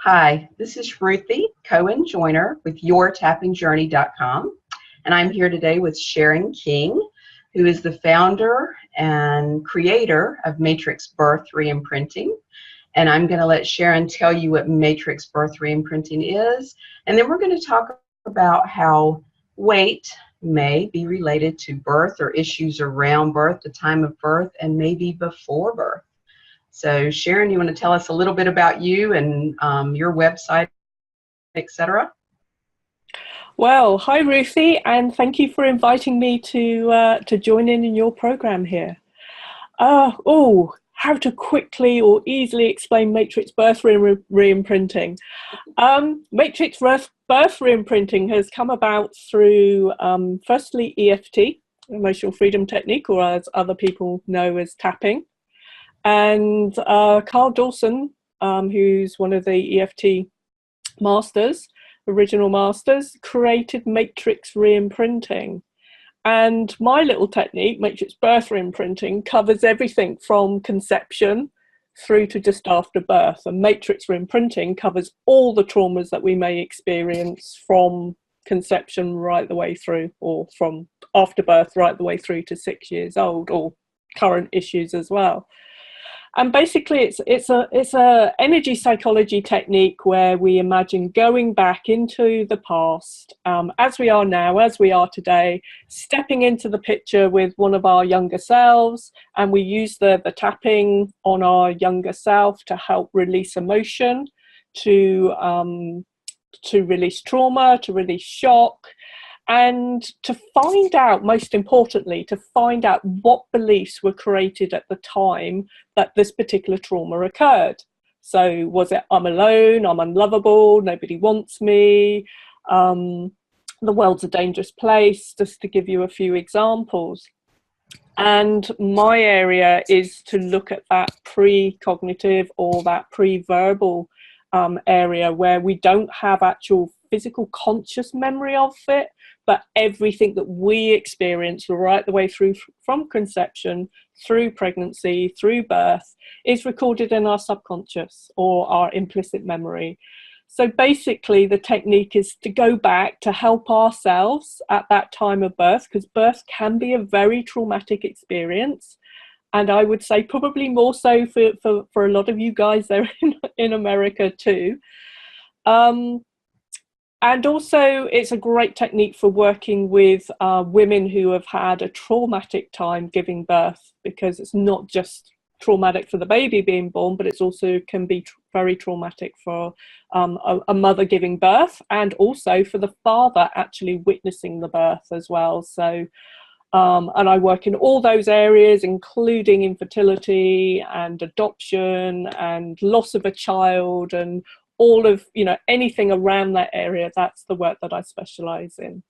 Hi, this is Ruthie Cohen-Joyner with YourTappingJourney.com, and I'm here today with Sharon King, who is the founder and creator of Matrix Birth Reimprinting. And I'm going to let Sharon tell you what Matrix Birth Reimprinting is, and then we're going to talk about how weight may be related to birth or issues around birth, the time of birth, and maybe before birth. So Sharon, you want to tell us a little bit about you and your website, etc.? Well, hi Ruthie, and thank you for inviting me to join in your program here. How to quickly or easily explain Matrix Birth Reimprinting. Matrix Birth Reimprinting has come about through firstly EFT, Emotional Freedom Technique, or as other people know as tapping. And Carl Dawson, who's one of the EFT masters, original masters, created Matrix Reimprinting. And my little technique, Matrix Birth Reimprinting, covers everything from conception through to just after birth. And Matrix Reimprinting covers all the traumas that we may experience from conception right the way through, or from after birth right the way through to 6 years old, or current issues as well. And basically it's a energy psychology technique where we imagine going back into the past, as we are now, as we are today, stepping into the picture with one of our younger selves, and we use the tapping on our younger self to help release emotion, to release trauma, to release shock, and to find out, most importantly, to find out what beliefs were created at the time that this particular trauma occurred. So was it, I'm alone, I'm unlovable, nobody wants me, the world's a dangerous place, just to give you a few examples. And my area is to look at that pre-cognitive or that pre-verbal area where we don't have actual physical conscious memory of it, but everything that we experience right the way through, from conception, through pregnancy, through birth, is recorded in our subconscious or our implicit memory. So basically the technique is to go back to help ourselves at that time of birth, because birth can be a very traumatic experience. And I would say probably more so for a lot of you guys there in America too. And also it's a great technique for working with women who have had a traumatic time giving birth, because it's not just traumatic for the baby being born, but it's also can be very traumatic for a mother giving birth, and also for the father actually witnessing the birth as well. So and I work in all those areas, including infertility and adoption and loss of a child, and all of, anything around that area. That's the work that I specialize in.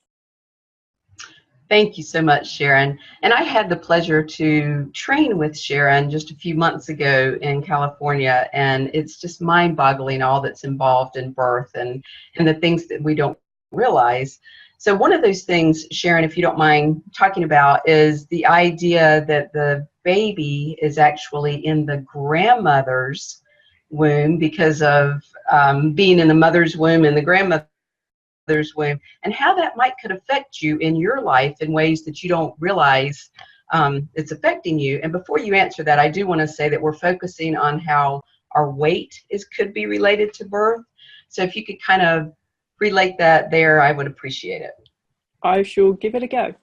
Thank you so much, Sharon. And I had the pleasure to train with Sharon just a few months ago in California, and it's just mind-boggling all that's involved in birth and the things that we don't realize. So one of those things, Sharon, if you don't mind talking about, is the idea that the baby is actually in the grandmother's womb because of being in the mother's womb and the grandmother's womb, and how that could affect you in your life in ways that you don't realize it's affecting you. And before you answer that, I do want to say that we're focusing on how our weight could be related to birth. So if you could kind of relate that there, I would appreciate it. I shall give it a go.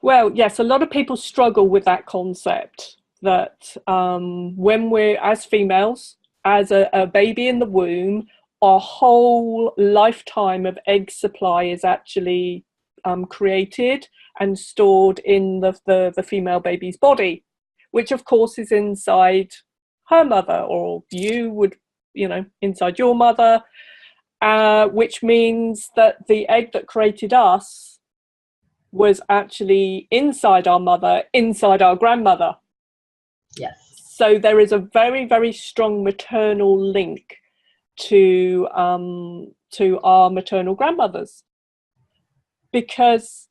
Well, yes, a lot of people struggle with that concept that when we're, as females, as a baby in the womb, our whole lifetime of egg supply is actually created and stored in the female baby's body, which of course is inside her mother, or you would, inside your mother, which means that the egg that created us was actually inside our mother, inside our grandmother. Yes. So there is a very, very strong maternal link to our maternal grandmothers, because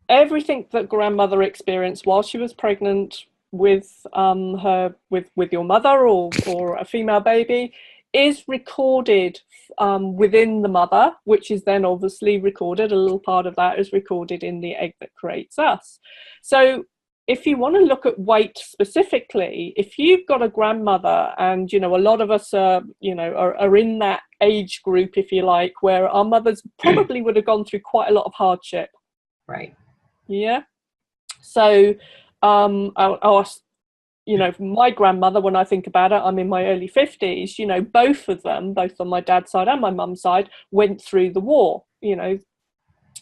everything that grandmother experienced while she was pregnant, with your mother or a female baby is recorded within the mother, which is then obviously recorded. A little part of that is recorded in the egg that creates us. So if you want to look at weight specifically, if you've got a grandmother, and a lot of us are in that age group, if you like, where our mothers probably would have gone through quite a lot of hardship. Right. Yeah. So my grandmother, when I think about it, I'm in my early 50s, both of them, both on my dad's side and my mum's side, went through the war,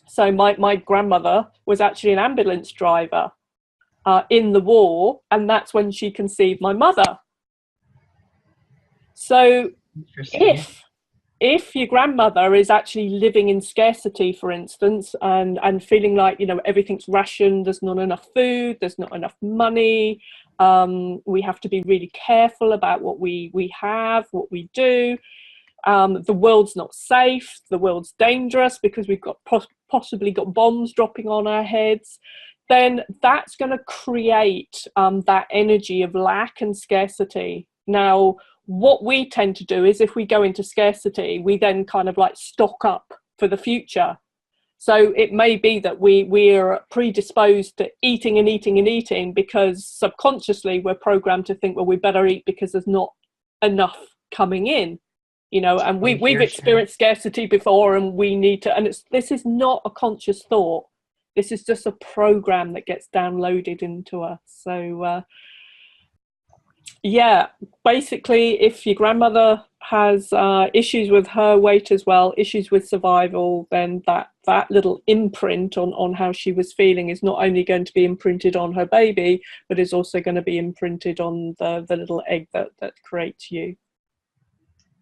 So my grandmother was actually an ambulance driver in the war, and that's when she conceived my mother. So if your grandmother is actually living in scarcity, for instance, and feeling like, everything's rationed, there's not enough food, there's not enough money, we have to be really careful about what we have, what we do. The world's not safe, the world's dangerous because we've got possibly got bombs dropping on our heads, then that's going to create that energy of lack and scarcity. Now, what we tend to do is if we go into scarcity, we then kind of like stock up for the future. So it may be that we're predisposed to eating and eating and eating because subconsciously we're programmed to think, well, we better eat because there's not enough coming in, and we've experienced scarcity before, and we need to, and this is not a conscious thought. This is just a program that gets downloaded into us. So basically, if your grandmother has issues with her weight as well, issues with survival, then that little imprint on how she was feeling is not only going to be imprinted on her baby, but is also going to be imprinted on the little egg that creates you.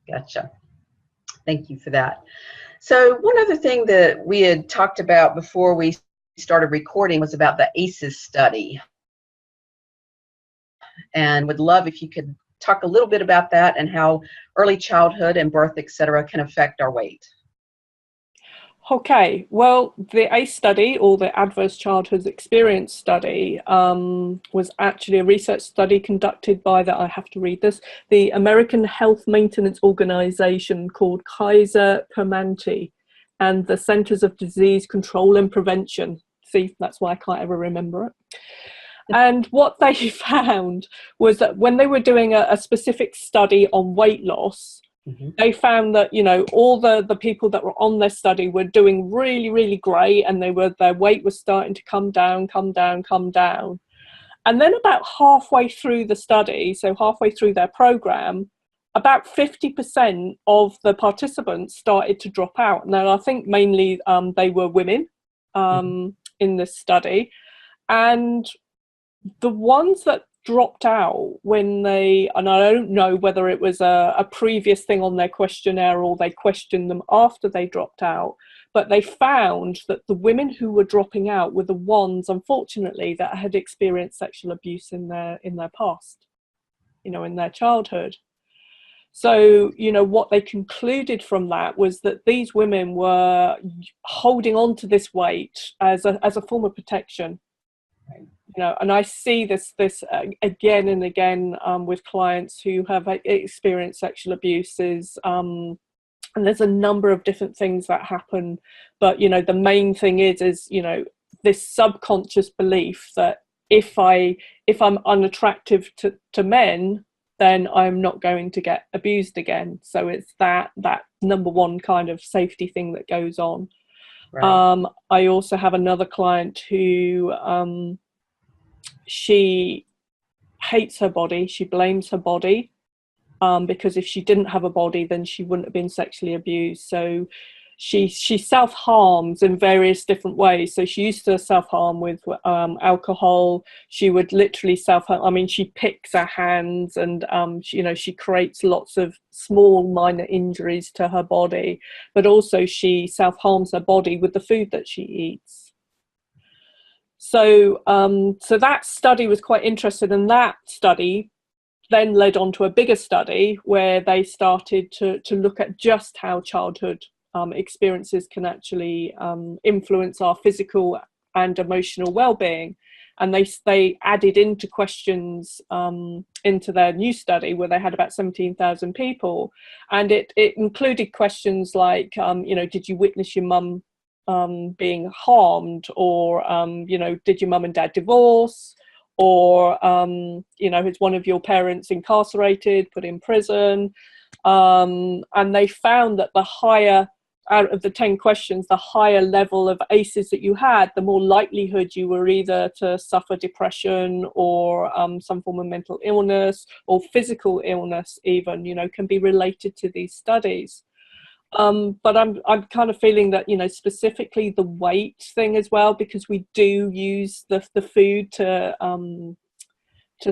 Gotcha. Thank you for that. So one other thing that we had talked about before we started recording was about the ACEs study. And would love if you could talk a little bit about that and how early childhood and birth, etc., can affect our weight. Okay, well, the ACE study, or the Adverse Childhood Experience study, was actually a research study conducted by the American Health Maintenance Organization called Kaiser Permanente and the Centers of Disease Control and Prevention. See, that's why I can't ever remember it. And what they found was that when they were doing a specific study on weight loss, they found that, all the people that were on their study were doing really, really great, and their weight was starting to come down. And then about halfway through the study, so halfway through their program, about 50% of the participants started to drop out. Now, I think mainly they were women in this study. And the ones that dropped out and I don't know whether it was a previous thing on their questionnaire or they questioned them after they dropped out, but they found that the women who were dropping out were the ones, unfortunately, that had experienced sexual abuse in their past, in their childhood. So, what they concluded from that was that these women were holding on to this weight as a form of protection. And I see this again and again with clients who have experienced sexual abuses, and there's a number of different things that happen, but the main thing is this subconscious belief that if I'm unattractive to men, then I'm not going to get abused again. So it's that number one kind of safety thing that goes on. Right. I also have another client who she hates her body. She blames her body because if she didn't have a body, then she wouldn't have been sexually abused. So she self-harms in various different ways. So she used to self-harm with alcohol. She would literally self-harm. I mean, she picks her hands, and she creates lots of small minor injuries to her body, but also she self-harms her body with the food that she eats. So that study was quite interesting, and that study then led on to a bigger study where they started to look at just how childhood experiences can actually influence our physical and emotional well-being. and they added into questions into their new study where they had about 17,000 people, and it included questions like, did you witness your mum being harmed, or did your mum and dad divorce, or is one of your parents incarcerated, put in prison? And they found that the higher out of the 10 questions, the higher level of ACEs that you had, the more likelihood you were either to suffer depression or some form of mental illness or physical illness even, can be related to these studies. But I'm kind of feeling that, specifically the weight thing as well, because we do use the food to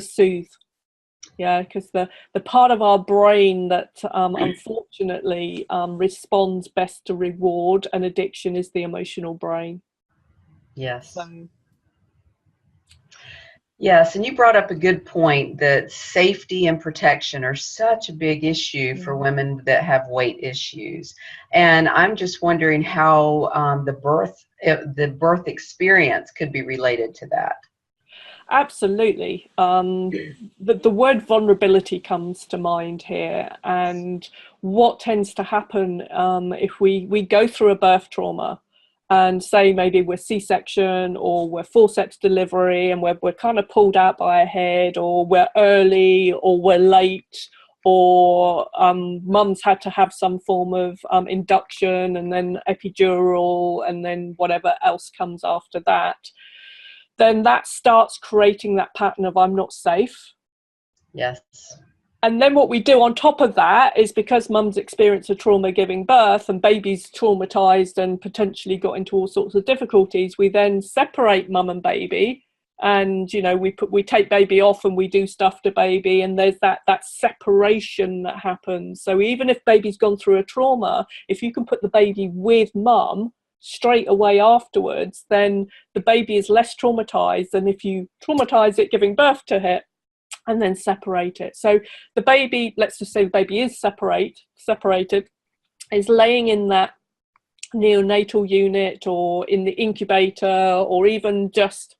soothe. Yeah, because the part of our brain that unfortunately responds best to reward and addiction is the emotional brain. Yes. So. Yes, and you brought up a good point that safety and protection are such a big issue for women that have weight issues. And I'm just wondering how the birth experience could be related to that. Absolutely. The word vulnerability comes to mind here, and what tends to happen if we go through a birth trauma, and say maybe we're C-section or we're forceps delivery, and we're kind of pulled out by a head, or we're early or we're late, or mum's had to have some form of induction and then epidural and then whatever else comes after that, then that starts creating that pattern of I'm not safe. Yes. And then what we do on top of that is, because mum's experienced a trauma giving birth and baby's traumatized and potentially got into all sorts of difficulties, we then separate mum and baby, and we take baby off and we do stuff to baby, and there's that separation that happens. So even if baby's gone through a trauma, if you can put the baby with mum straight away afterwards, then the baby is less traumatized than if you traumatize it giving birth to it and then separate it. So the baby, let's just say the baby is separated, is laying in that neonatal unit or in the incubator, or even just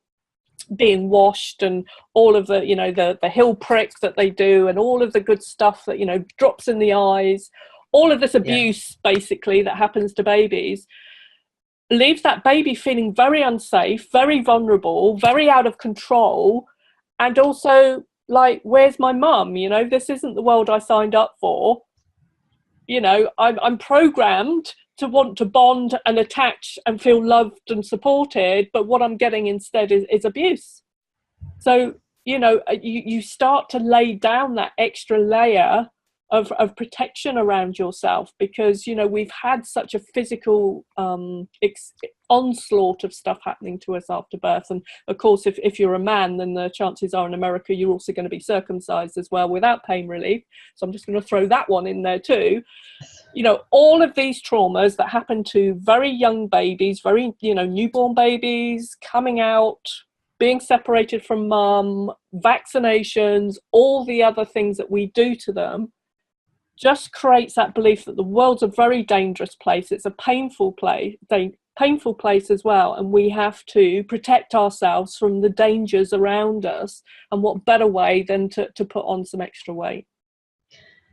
being washed, and all of the the heel prick that they do, and all of the good stuff that drops in the eyes, all of this abuse basically that happens to babies, leaves that baby feeling very unsafe, very vulnerable, very out of control, and also like, where's my mum? This isn't the world I signed up for. I'm programmed to want to bond and attach and feel loved and supported, but what I'm getting instead is abuse. So you start to lay down that extra layer of protection around yourself, because we've had such a physical onslaught of stuff happening to us after birth. And of course, if you're a man, then the chances are in America you're also going to be circumcised as well without pain relief. So I'm just going to throw that one in there too. All of these traumas that happen to very young babies, very newborn babies, coming out, being separated from mum, vaccinations, all the other things that we do to them, just creates that belief that the world's a very dangerous place. It's a painful place as well, and we have to protect ourselves from the dangers around us. And what better way than to put on some extra weight?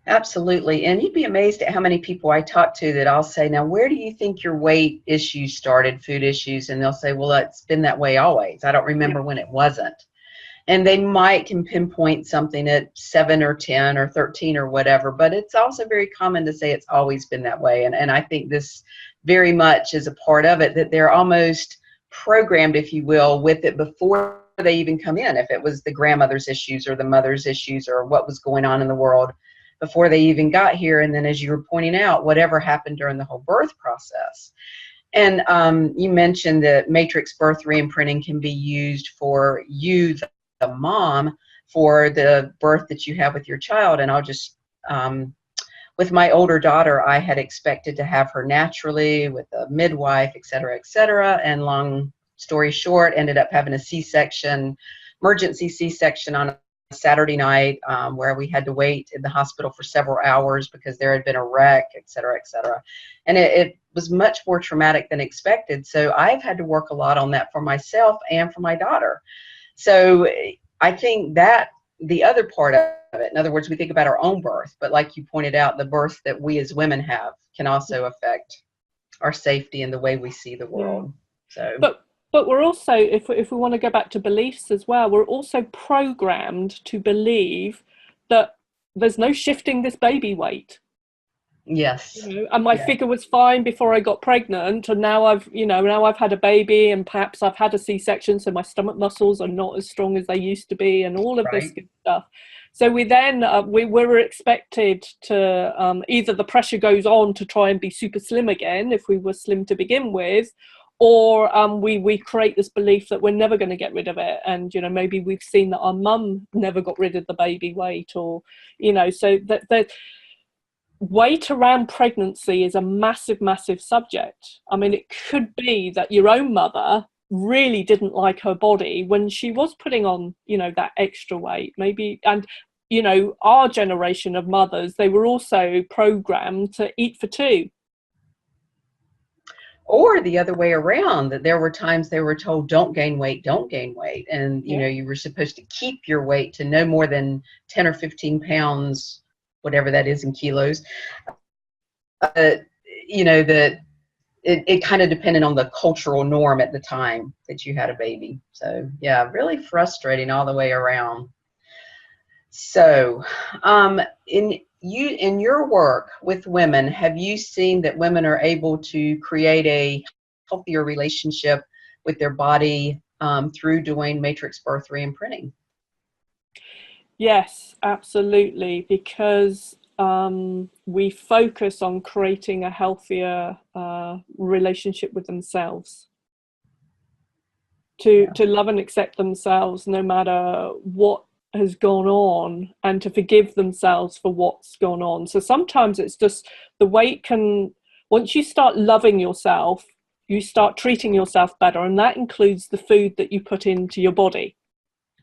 Absolutely. And you'd be amazed at how many people I talk to that I'll say, now, where do you think your weight issues started, food issues? And they'll say, well, it's been that way always. I don't remember when it wasn't. And they can pinpoint something at 7 or 10 or 13 or whatever, but it's also very common to say it's always been that way. And I think this very much is a part of it, that they're almost programmed, if you will, with it before they even come in. If it was the grandmother's issues or the mother's issues or what was going on in the world before they even got here. And then, as you were pointing out, whatever happened during the whole birth process. And you mentioned that Matrix Birth Reimprinting can be used for you, the mom, for the birth that you have with your child. And I'll just, with my older daughter, I had expected to have her naturally with a midwife, et cetera, and long story short, ended up having a C-section, emergency C-section on a Saturday night, where we had to wait in the hospital for several hours because there had been a wreck, et cetera, and it was much more traumatic than expected. So I've had to work a lot on that for myself and for my daughter. So I think that the other part of it, in other words, we think about our own birth, but like you pointed out, the birth that we as women have can also affect our safety and the way we see the world. So, but we're also, if we want to go back to beliefs as well, we're also programmed to believe that there's no shifting this baby weight. yes. And my figure was fine before I got pregnant, and now I've had a baby, and perhaps I've had a C-section, so my stomach muscles are not as strong as they used to be, and all of this good stuff. So we then we were expected to either the pressure goes on to try and be super slim again if we were slim to begin with, or we create this belief that we're never going to get rid of it. And maybe we've seen that our mum never got rid of the baby weight, or so that weight around pregnancy is a massive subject. I mean, it could be that your own mother really didn't like her body when she was putting on that extra weight, maybe. And our generation of mothers, they were also programmed to eat for two. Or the other way around, that there were times they were told, don't gain weight, and you were supposed to keep your weight to no more than 10 or 15 pounds, whatever that is in kilos. That it kind of depended on the cultural norm at the time that you had a baby. So yeah, really frustrating all the way around. So in your work with women, have you seen that women are able to create a healthier relationship with their body through doing matrix birth reimprinting? Yes, absolutely, because we focus on creating a healthier relationship with themselves, to love and accept themselves no matter what has gone on, and to forgive themselves for what's gone on. So sometimes it's just the weight once you start loving yourself, you start treating yourself better, and that includes the food that you put into your body.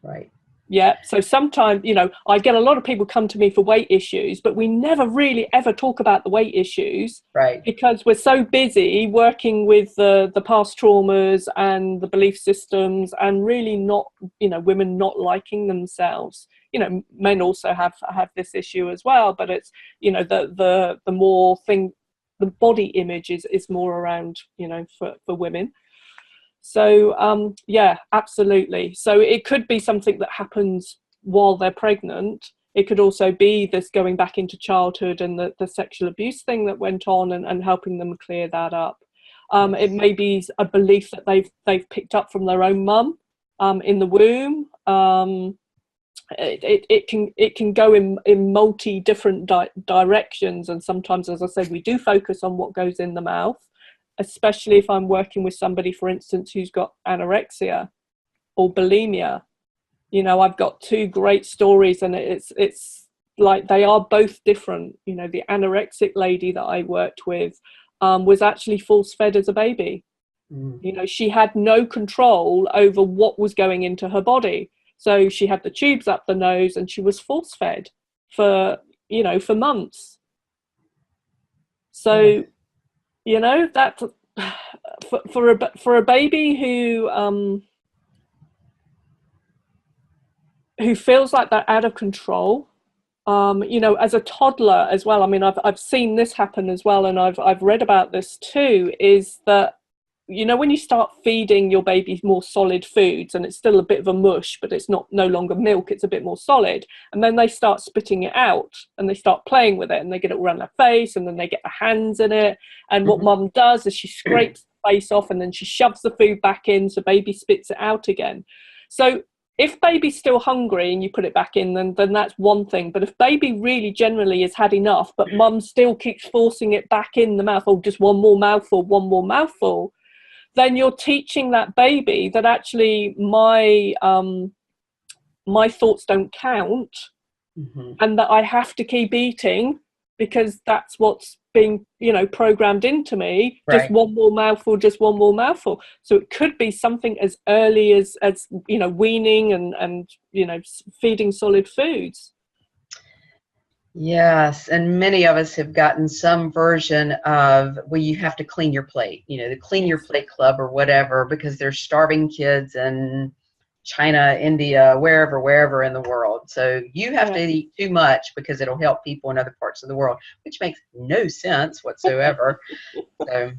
Right. Yeah, so sometimes, I get a lot of people come to me for weight issues, but we never really ever talk about the weight issues, right? Because we're so busy working with the past traumas and the belief systems, and really not, women not liking themselves. Men also have this issue as well, but it's, the more thing, the body image is more around, for women. So yeah, absolutely. So it could be something that happens while they're pregnant. It could also be this going back into childhood and the sexual abuse thing that went on, and helping them clear that up. It may be a belief that they've picked up from their own mum in the womb. It can go in multi different directions, and sometimes, as I said, we do focus on what goes in the mouth, especially if I'm working with somebody, for instance, who's got anorexia or bulimia. I've got two great stories, and it's like they are both different. The anorexic lady that I worked with was actually force-fed as a baby. She had no control over what was going into her body. So she had the tubes up the nose, and she was force-fed for months. So that for a baby who feels like they're out of control, as a toddler as well. I mean, I've seen this happen as well, and I've read about this too. Is that when you start feeding your baby more solid foods, and it's still a bit of a mush, but it's no longer milk, it's a bit more solid, and then they start spitting it out, and they start playing with it, and they get it around their face, and then they get their hands in it, and what mum does is she scrapes the face off, and then she shoves the food back in, so baby spits it out again. So if baby's still hungry and you put it back in, then that's one thing. But if baby really generally has had enough, but mum still keeps forcing it back in the mouth, or just one more mouthful, then you're teaching that baby that actually my thoughts don't count, and that I have to keep eating because that's what's being programmed into me. Right. Just one more mouthful. So it could be something as early as weaning and feeding solid foods. Yes, and many of us have gotten some version of, well, you have to clean your plate, the clean your plate club or whatever, because they're starving kids and China, India, wherever in the world. So you have to eat too much because it'll help people in other parts of the world, which makes no sense whatsoever. So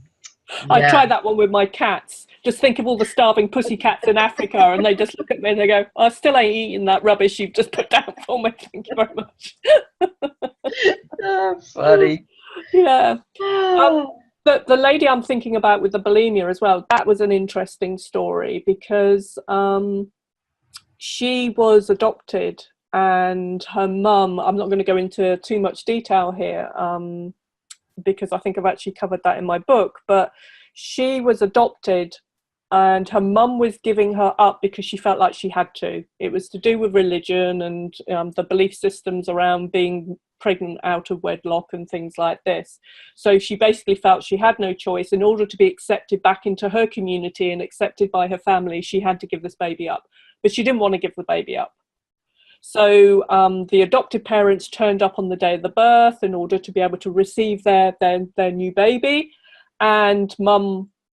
I try that one with my cats. Just think of all the starving pussy cats in Africa, and they just look at me and they go, I still ain't eating that rubbish you've just put down for me. Thank you very much. Funny. Yeah. The lady I'm thinking about with the bulimia as well, that was an interesting story because she was adopted, and her mum, I'm not going to go into too much detail here because I think I've actually covered that in my book, but she was adopted and her mum was giving her up because she felt like she had to. It was to do with religion and the belief systems around being pregnant out of wedlock and things like this. So she basically felt she had no choice. In order to be accepted back into her community and accepted by her family, she had to give this baby up. But she didn't want to give the baby up. So the adopted parents turned up on the day of the birth in order to be able to receive their new baby. And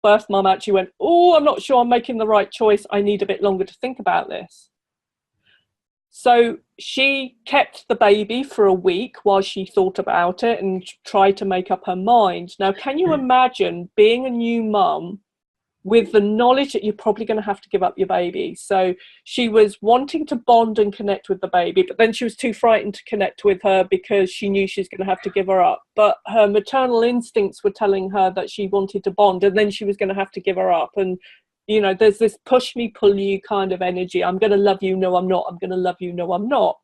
birth mum actually went, oh, I'm not sure I'm making the right choice. I need a bit longer to think about this. So she kept the baby for a week while she thought about it and tried to make up her mind. Now, can you imagine being a new mum with the knowledge that you're probably going to have to give up your baby? So she was wanting to bond and connect with the baby, but then she was too frightened to connect with her because she knew she was going to have to give her up. But her maternal instincts were telling her that she wanted to bond, and then she was going to have to give her up. And, you know, there's this push me, pull you kind of energy. I'm going to love you. No, I'm not. I'm going to love you. No, I'm not.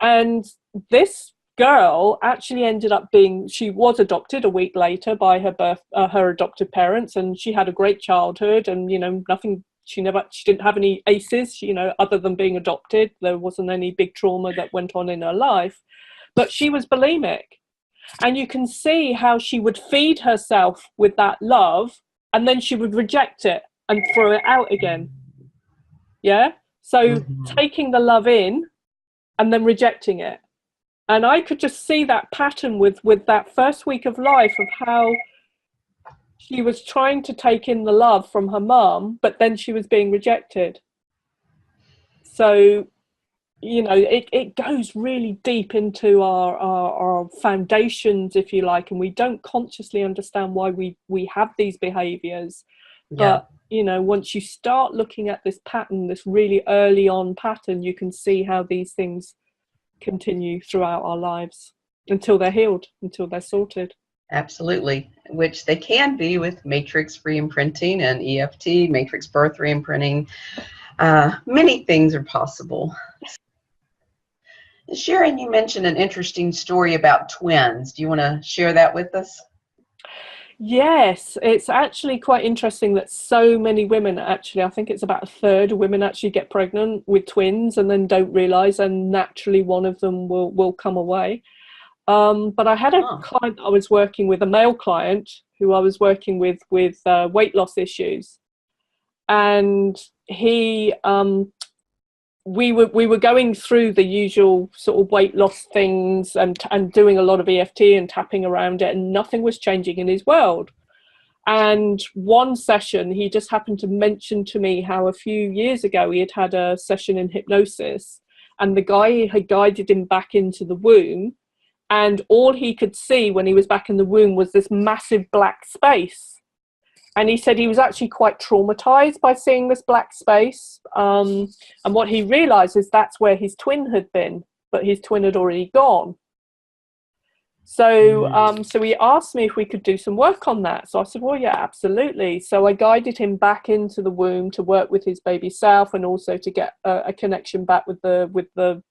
And this girl actually ended up she was adopted a week later by her adopted parents, and she had a great childhood, and, you know, she didn't have any aces, you know, other than being adopted. There wasn't any big trauma that went on in her life, but she was bulimic. And you can see how she would feed herself with that love, and then she would reject it and throw it out again. Yeah. So taking the love in and then rejecting it. And I could just see that pattern with that first week of life of how she was trying to take in the love from her mum, but then she was being rejected. So, you know, it goes really deep into our foundations, if you like, and we don't consciously understand why we have these behaviours. Yeah. But, you know, once you start looking at this pattern, this really early on pattern, you can see how these things continue throughout our lives until they're healed, until they're sorted. Absolutely, which they can be with Matrix Reimprinting and EFT, Matrix Birth Reimprinting. Many things are possible. Sharon, you mentioned an interesting story about twins. Do you want to share that with us? Yes, it's actually quite interesting that so many women, actually, I think it's about a third of women actually get pregnant with twins and then don't realise, and naturally one of them will come away. But I had a client I was working with, a male client who I was working with weight loss issues, and he we were going through the usual sort of weight loss things and doing a lot of EFT and tapping around it, and nothing was changing in his world. And one session, he just happened to mention to me how a few years ago he had a session in hypnosis, and the guy had guided him back into the womb, and all he could see when he was back in the womb was this massive black space. And he said he was actually quite traumatized by seeing this black space. And what he realized is that's where his twin had been, but his twin had already gone. So, so he asked me if we could do some work on that. So I said, well, yeah, absolutely. So I guided him back into the womb to work with his baby self, and also to get a connection back with the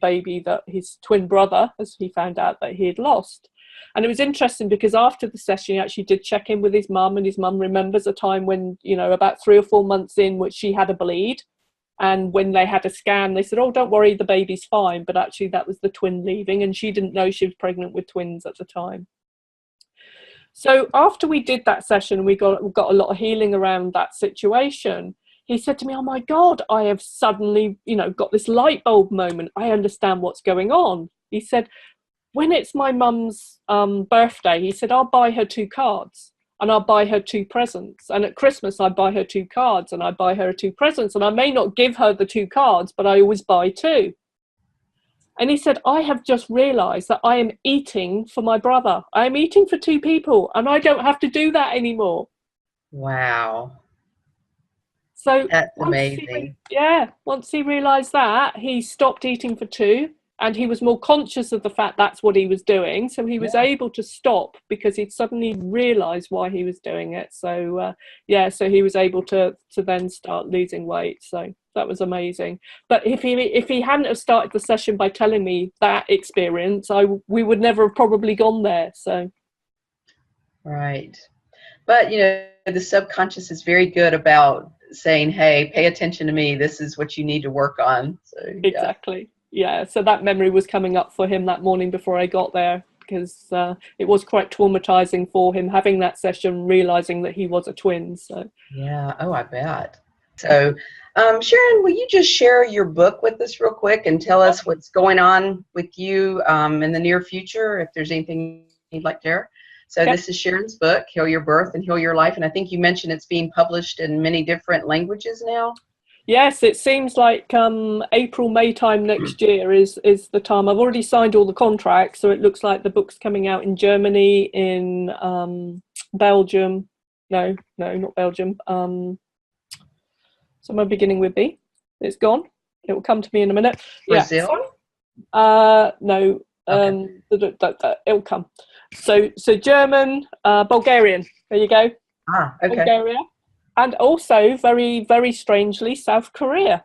baby, that his twin brother, as he found out that he had lost. And it was interesting because after the session, he actually did check in with his mum, and his mum remembers a time when, you know, about 3 or 4 months in, which she had a bleed. And when they had a scan, they said, oh, don't worry, the baby's fine. But actually that was the twin leaving, and she didn't know she was pregnant with twins at the time. So after we did that session, we got a lot of healing around that situation. He said to me, oh my God, I have suddenly, you know, got this light bulb moment. I understand what's going on. He said, when it's my mum's birthday, he said, I'll buy her 2 cards. and I'll buy her 2 presents. And at Christmas, I buy her 2 cards, and I buy her 2 presents. And I may not give her the 2 cards, but I always buy 2. And he said, I have just realized that I am eating for my brother. I am eating for 2 people, and I don't have to do that anymore. Wow. So That's amazing. once he realized that, he stopped eating for 2. And he was more conscious of the fact that's what he was doing. So he was able to stop because he'd suddenly realized why he was doing it. So, so he was able to then start losing weight. So that was amazing. But if he hadn't have started the session by telling me that experience, we would never have probably gone there. So. Right. But, you know, the subconscious is very good about saying, hey, pay attention to me. This is what you need to work on. So, exactly. Yeah, so that memory was coming up for him that morning before I got there, because it was quite traumatizing for him having that session, realizing that he was a twin. So yeah, oh, I bet. So, Sharon, will you just share your book with us real quick and tell us what's going on with you in the near future, if there's anything you'd like to share? So this is Sharon's book, Heal Your Birth and Heal Your Life, and I think you mentioned it's being published in many different languages now. Yes, it seems like April, May time next year is the time. I've already signed all the contracts, so it looks like the book's coming out in Germany, in Belgium. No, not Belgium. Somewhere beginning with B. It's gone. It will come to me in a minute. Brazil? Yeah. No. Okay. It'll come. So German, Bulgarian. There you go. Ah, okay. Bulgaria. And also, very, very strangely, South Korea.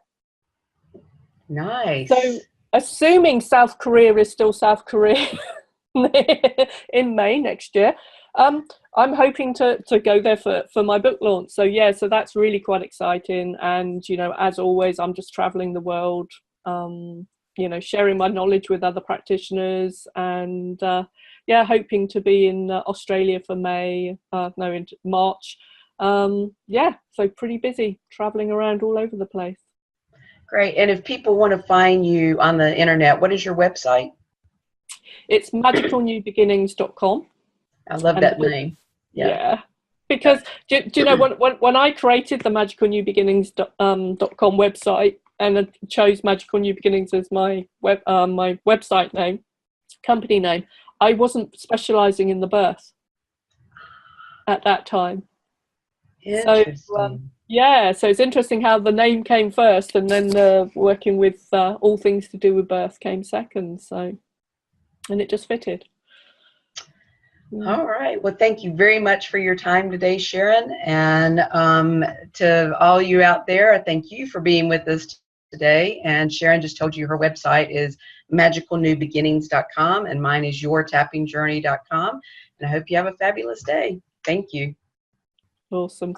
Nice. So, assuming South Korea is still South Korea in May next year, I'm hoping to go there for my book launch. So, so that's really quite exciting. And, you know, as always, I'm just traveling the world, you know, sharing my knowledge with other practitioners, and, hoping to be in Australia for in March. So pretty busy traveling around all over the place. Great. And if people want to find you on the internet, what is your website? It's magicalnewbeginnings.com. I love that name. Yeah. Because do you know, when I created the magicalnewbeginnings.com website and I chose Magical New Beginnings as my website name, company name, I wasn't specializing in the birth at that time. Interesting. So it's interesting how the name came first, and then working with all things to do with birth came second. So, and it just fitted. All right. Well, thank you very much for your time today, Sharon. And to all you out there, thank you for being with us today. And Sharon just told you her website is magicalnewbeginnings.com, and mine is yourtappingjourney.com. And I hope you have a fabulous day. Thank you. Awesome.